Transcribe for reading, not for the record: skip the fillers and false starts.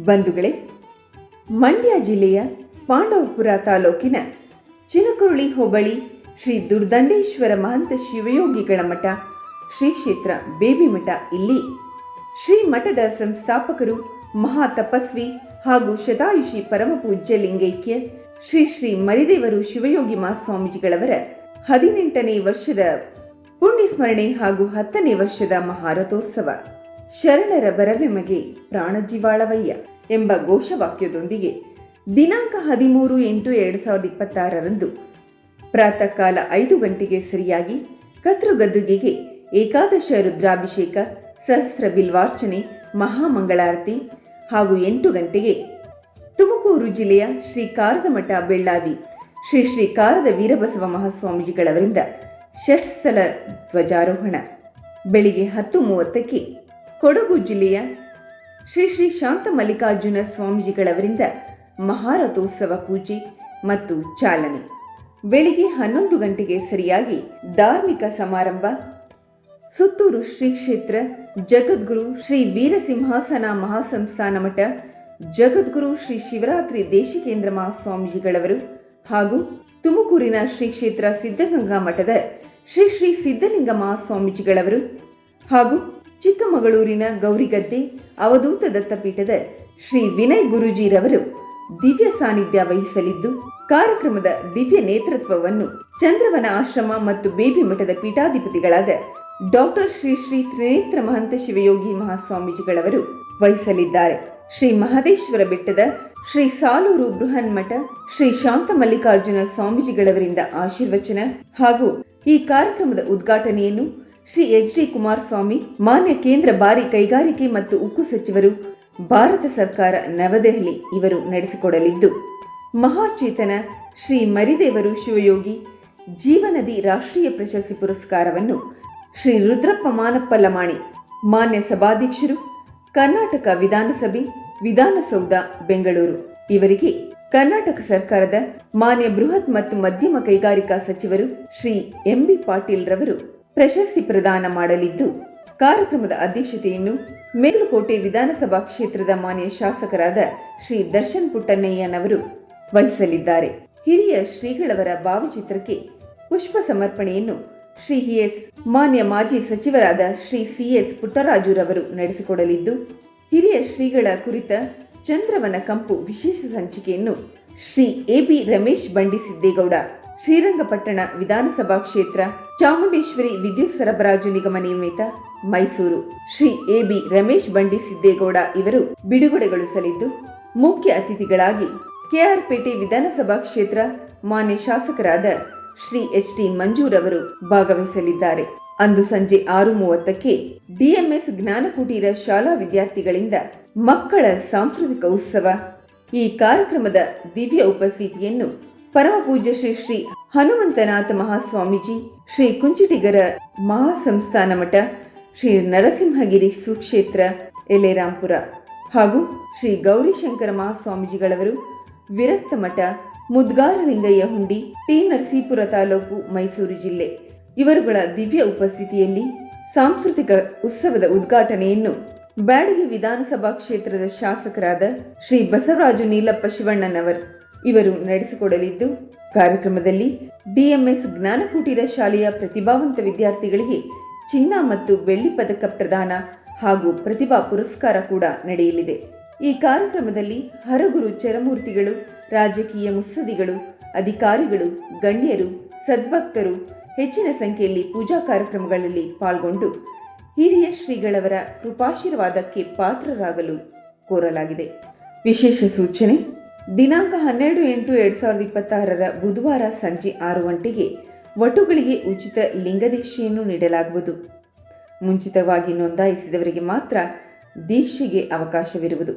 ಬಂಧುಗಳೇ, ಮಂಡ್ಯ ಜಿಲ್ಲೆಯ ಪಾಂಡವಪುರ ತಾಲೂಕಿನ ಚಿನಕುರಳಿ ಹೋಬಳಿ ಶ್ರೀ ದುರ್ದಂಡೇಶ್ವರ ಮಹಂತ ಶಿವಯೋಗಿಗಳ ಮಠ ಶ್ರೀ ಕ್ಷೇತ್ರ ಬೇಬಿಮಠ. ಇಲ್ಲಿ ಶ್ರೀ ಮಠದ ಸಂಸ್ಥಾಪಕರು ಮಹಾ ತಪಸ್ವಿ ಹಾಗೂ ಶತಾಯುಷಿ ಪರಮಪೂಜ್ಯ ಲಿಂಗೈಕ್ಯ ಶ್ರೀ ಶ್ರೀ ಮರಿದೇವರು ಶಿವಯೋಗಿ ಮಹಾಸ್ವಾಮೀಜಿಗಳವರ 18ನೇ ವರ್ಷದ ಪುಣ್ಯಸ್ಮರಣೆ ಹಾಗೂ 10ನೇ ವರ್ಷದ ಮಹಾರಥೋತ್ಸವ. ಶರಣರ ಬರವೆಮಗೆ ಪ್ರಾಣಜೀವಾಳವಯ್ಯ ಎಂಬ ಘೋಷವಾಕ್ಯದೊಂದಿಗೆ ದಿನಾಂಕ 13/8/2026 ಪ್ರಾತಃ ಕಾಲ 5 ಗಂಟೆಗೆ ಸರಿಯಾಗಿ ಕರ್ತೃಗದ್ದುಗೆಗೆ ಏಕಾದಶ ರುದ್ರಾಭಿಷೇಕ, ಸಹಸ್ರ ಬಿಲ್ವಾರ್ಚನೆ, ಮಹಾಮಂಗಳಾರತಿ ಹಾಗೂ 8 ಗಂಟೆಗೆ ತುಮಕೂರು ಜಿಲ್ಲೆಯ ಶ್ರೀ ಕಾರದಮಠ ಬೆಳ್ಳಾವಿ ಶ್ರೀ ಶ್ರೀ ಕಾರದ ವೀರಬಸವ ಮಹಾಸ್ವಾಮೀಜಿಗಳವರಿಂದ ಷಟ್ಸ್ಥಲ ಧ್ವಜಾರೋಹಣ. ಬೆಳಿಗ್ಗೆ 10:30ಕ್ಕೆ ಕೊಡಗು ಜಿಲ್ಲೆಯ ಶ್ರೀ ಶ್ರೀ ಶಾಂತ ಮಲ್ಲಿಕಾರ್ಜುನ ಸ್ವಾಮೀಜಿಗಳವರಿಂದ ಮಹಾರಥೋತ್ಸವ ಪೂಜೆ ಮತ್ತು ಚಾಲನೆ. ಬೆಳಿಗ್ಗೆ 11 ಗಂಟೆಗೆ ಸರಿಯಾಗಿ ಧಾರ್ಮಿಕ ಸಮಾರಂಭ. ಸುತ್ತೂರು ಶ್ರೀ ಕ್ಷೇತ್ರ ಜಗದ್ಗುರು ಶ್ರೀ ವೀರಸಿಂಹಾಸನ ಮಹಾಸಂಸ್ಥಾನ ಮಠ ಜಗದ್ಗುರು ಶ್ರೀ ಶಿವರಾತ್ರಿ ದೇಶಿಕೇಂದ್ರ ಮಹಾಸ್ವಾಮೀಜಿಗಳವರು ಹಾಗೂ ತುಮಕೂರಿನ ಶ್ರೀ ಕ್ಷೇತ್ರ ಸಿದ್ಧಗಂಗಾ ಮಠದ ಶ್ರೀ ಶ್ರೀ ಸಿದ್ಧಲಿಂಗ ಮಹಾಸ್ವಾಮೀಜಿಗಳವರು ಹಾಗೂ ಚಿಕ್ಕಮಗಳೂರಿನ ಗೌರಿಗದ್ದೆ ಅವಧೂತ ದತ್ತಪೀಠದ ಶ್ರೀ ವಿನಯ್ ಗುರೂಜಿರವರು ದಿವ್ಯ ಸಾನ್ನಿಧ್ಯ ವಹಿಸಲಿದ್ದು, ಕಾರ್ಯಕ್ರಮದ ದಿವ್ಯ ನೇತೃತ್ವವನ್ನು ಚಂದ್ರವನ ಆಶ್ರಮ ಮತ್ತು ಬೇಬಿ ಮಠದ ಪೀಠಾಧಿಪತಿಗಳಾದ ಡಾಕ್ಟರ್ ಶ್ರೀ ಶ್ರೀ ತ್ರಿನೇತ್ರ ಮಹಂತ ಶಿವಯೋಗಿ ಮಹಾಸ್ವಾಮೀಜಿಗಳವರು ವಹಿಸಲಿದ್ದಾರೆ. ಶ್ರೀ ಮಹದೇಶ್ವರ ಬೆಟ್ಟದ ಶ್ರೀ ಸಾಲೂರು ಬೃಹನ್ ಮಠ ಶ್ರೀ ಶಾಂತ ಮಲ್ಲಿಕಾರ್ಜುನ ಸ್ವಾಮೀಜಿಗಳವರಿಂದ ಆಶೀರ್ವಚನ ಹಾಗೂ ಈ ಕಾರ್ಯಕ್ರಮದ ಉದ್ಘಾಟನೆಯನ್ನು ಶ್ರೀ ಎಚ್.ಡಿ. ಕುಮಾರಸ್ವಾಮಿ, ಮಾನ್ಯ ಕೇಂದ್ರ ಭಾರಿ ಕೈಗಾರಿಕೆ ಮತ್ತು ಉಕ್ಕು ಸಚಿವರು, ಭಾರತ ಸರ್ಕಾರ, ನವದೆಹಲಿ ಇವರು ನಡೆಸಿಕೊಡಲಿದ್ದು, ಮಹಾಚೇತನ ಶ್ರೀ ಮರಿದೇವರು ಶಿವಯೋಗಿ ಜೀವನದಿ ರಾಷ್ಟ್ರೀಯ ಪ್ರಶಸ್ತಿ ಪುರಸ್ಕಾರವನ್ನು ಶ್ರೀ ರುದ್ರಪ್ಪ ಮಾನಪ್ಪ ಲಮಾಣಿ, ಮಾನ್ಯ ಸಭಾಧ್ಯಕ್ಷರು, ಕರ್ನಾಟಕ ವಿಧಾನಸಭೆ, ವಿಧಾನಸೌಧ, ಬೆಂಗಳೂರು ಇವರಿಗೆ ಕರ್ನಾಟಕ ಸರ್ಕಾರದ ಮಾನ್ಯ ಬೃಹತ್ ಮತ್ತು ಮಧ್ಯಮ ಕೈಗಾರಿಕಾ ಸಚಿವರು ಶ್ರೀ ಎಂ.ಬಿ. ಪಾಟೀಲ್ ರವರು ಪ್ರಶಸ್ತಿ ಪ್ರದಾನ ಮಾಡಲಿದ್ದು, ಕಾರ್ಯಕ್ರಮದ ಅಧ್ಯಕ್ಷತೆಯನ್ನು ಮೇಲುಕೋಟೆ ವಿಧಾನಸಭಾ ಕ್ಷೇತ್ರದ ಮಾನ್ಯ ಶಾಸಕರಾದ ಶ್ರೀ ದರ್ಶನ್ ಪುಟ್ಟಣ್ಣಯ್ಯನವರು ವಹಿಸಲಿದ್ದಾರೆ. ಹಿರಿಯ ಶ್ರೀಗಳವರ ಭಾವಚಿತ್ರಕ್ಕೆ ಪುಷ್ಪ ಸಮರ್ಪಣೆಯನ್ನು ಶ್ರೀ ಎಸ್ ಮಾನ್ಯ ಮಾಜಿ ಸಚಿವರಾದ ಶ್ರೀ ಸಿ.ಎಸ್. ಪುಟ್ಟರಾಜುರವರು ನಡೆಸಿಕೊಡಲಿದ್ದು, ಹಿರಿಯ ಶ್ರೀಗಳ ಕುರಿತ ಚಂದ್ರವನ ಕಂಪು ವಿಶೇಷ ಸಂಚಿಕೆಯನ್ನು ಶ್ರೀ ಎ.ಬಿ. ರಮೇಶ್ ಬಂಡಿ ಸಿದ್ದೇಗೌಡ, ಶ್ರೀರಂಗಪಟ್ಟಣ ವಿಧಾನಸಭಾ ಕ್ಷೇತ್ರ, ಚಾಮುಂಡೇಶ್ವರಿ ವಿದ್ಯುತ್ ಸರಬರಾಜು ನಿಗಮ ನಿಯಮಿತ, ಮೈಸೂರು ಶ್ರೀ ಎ.ಬಿ. ರಮೇಶ್ ಬಂಡಿ ಸಿದ್ದೇಗೌಡ ಇವರು ಬಿಡುಗಡೆಗೊಳಿಸಲಿದ್ದು, ಮುಖ್ಯ ಅತಿಥಿಗಳಾಗಿ ಕೆಆರ್ಪೇಟೆ ವಿಧಾನಸಭಾ ಕ್ಷೇತ್ರ ಮಾನ್ಯ ಶಾಸಕರಾದ ಶ್ರೀ ಎಚ್.ಟಿ. ಮಂಜೂರ್ ಅವರು ಭಾಗವಹಿಸಲಿದ್ದಾರೆ. ಅಂದು ಸಂಜೆ 6:30ಕ್ಕೆ ಡಿಎಂಎಸ್ ಜ್ಞಾನಕುಟೀರ ಶಾಲಾ ವಿದ್ಯಾರ್ಥಿಗಳಿಂದ ಮಕ್ಕಳ ಸಾಂಸ್ಕೃತಿಕ ಉತ್ಸವ. ಈ ಕಾರ್ಯಕ್ರಮದ ದಿವ್ಯ ಉಪಸ್ಥಿತಿಯನ್ನು ಪರಮಪೂಜ್ಯ ಶ್ರೀ ಶ್ರೀ ಹನುಮಂತನಾಥ ಮಹಾಸ್ವಾಮೀಜಿ, ಶ್ರೀ ಕುಂಚಿಟಿಗರ ಮಹಾಸಂಸ್ಥಾನ ಮಠ, ಶ್ರೀ ನರಸಿಂಹಗಿರಿ ಸುಕ್ಷೇತ್ರ ಎಲೆರಾಂಪುರ ಹಾಗೂ ಶ್ರೀ ಗೌರಿಶಂಕರ ಮಹಾಸ್ವಾಮೀಜಿಗಳವರು ವಿರಕ್ತ ಮಠ, ಮುದ್ಗಾರಲಿಂಗಯ್ಯ ಹುಂಡಿ, ಟಿ. ನರಸೀಪುರ ತಾಲೂಕು, ಮೈಸೂರು ಜಿಲ್ಲೆ ಇವರುಗಳ ದಿವ್ಯ ಉಪಸ್ಥಿತಿಯಲ್ಲಿ ಸಾಂಸ್ಕೃತಿಕ ಉತ್ಸವದ ಉದ್ಘಾಟನೆಯನ್ನು ಬ್ಯಾಡಗಿ ವಿಧಾನಸಭಾ ಕ್ಷೇತ್ರದ ಶಾಸಕರಾದ ಶ್ರೀ ಬಸವರಾಜು ನೀಲಪ್ಪ ಶಿವಣ್ಣನವರ್ ಇವರು ನಡೆಸಿಕೊಡಲಿದ್ದು, ಕಾರ್ಯಕ್ರಮದಲ್ಲಿ ಡಿಎಂಎಸ್ ಜ್ಞಾನಕುಟೀರ ಶಾಲೆಯ ಪ್ರತಿಭಾವಂತ ವಿದ್ಯಾರ್ಥಿಗಳಿಗೆ ಚಿನ್ನ ಮತ್ತು ಬೆಳ್ಳಿ ಪದಕ ಪ್ರದಾನ ಹಾಗೂ ಪ್ರತಿಭಾ ಪುರಸ್ಕಾರ ಕೂಡ ನಡೆಯಲಿದೆ. ಈ ಕಾರ್ಯಕ್ರಮದಲ್ಲಿ ಹರಗುರು ಚರಮೂರ್ತಿಗಳು, ರಾಜಕೀಯ ಮುತ್ಸದಿಗಳು, ಅಧಿಕಾರಿಗಳು, ಗಣ್ಯರು, ಸದ್ಭಕ್ತರು ಹೆಚ್ಚಿನ ಸಂಖ್ಯೆಯಲ್ಲಿ ಪೂಜಾ ಕಾರ್ಯಕ್ರಮಗಳಲ್ಲಿ ಪಾಲ್ಗೊಂಡು ಹಿರಿಯ ಶ್ರೀಗಳವರ ಕೃಪಾಶೀರ್ವಾದಕ್ಕೆ ಪಾತ್ರರಾಗಲು ಕೋರಲಾಗಿದೆ. ವಿಶೇಷ ಸೂಚನೆ: ದಿನಾಂಕ 12/8/2026 ಬುಧವಾರ ಸಂಜೆ 6 ಗಂಟೆಗೆ ವಟುಗಳಿಗೆ ಉಚಿತ ಲಿಂಗದೀಕ್ಷೆಯನ್ನು ನೀಡಲಾಗುವುದು. ಮುಂಚಿತವಾಗಿ ನೋಂದಾಯಿಸಿದವರಿಗೆ ಮಾತ್ರ ದೀಕ್ಷೆಗೆ ಅವಕಾಶವಿರುವುದು.